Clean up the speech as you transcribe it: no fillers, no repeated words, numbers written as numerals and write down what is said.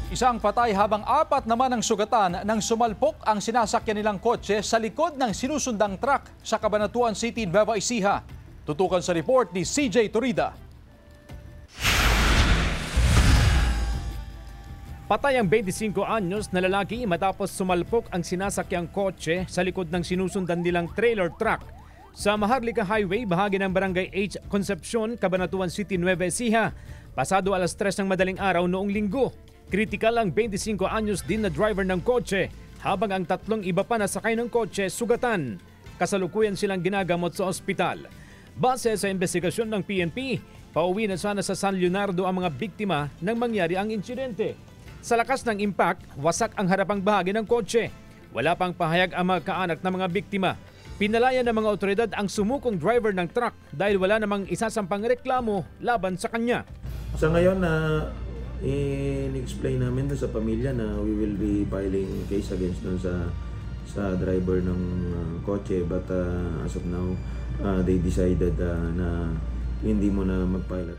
Isang patay habang apat naman ang sugatan nang sumalpok ang sinasakyan nilang kotse sa likod ng sinusundang truck sa Cabanatuan City, Nueva Ecija. Tutukan sa report ni CJ Turida. Patay ang 25 anyos na lalaki matapos sumalpok ang sinasakyang kotse sa likod ng sinusundan nilang trailer truck sa Maharlika Highway, bahagi ng Barangay H. Concepcion, Cabanatuan City, Nueva Ecija, pasado alas 3 ng madaling araw noong Linggo. Kritikal ang 25 anyos din na driver ng kotse habang ang tatlong iba pa na sakay ng kotse sugatan. Kasalukuyan silang ginagamot sa ospital. Base sa investigasyon ng PNP, pauwi na sana sa San Leonardo ang mga biktima nang mangyari ang insidente. Sa lakas ng impact, wasak ang harapang bahagi ng kotse. Wala pang pahayag ang mga kaanak ng mga biktima. Pinalaya ng mga otoridad ang sumukong driver ng truck dahil wala namang isasampang reklamo laban sa kanya. Sa ngayon in-explain namin sa pamilya na we will be filing case against dun sa driver ng kotse, but as of now they decided na hindi mo na mag-file.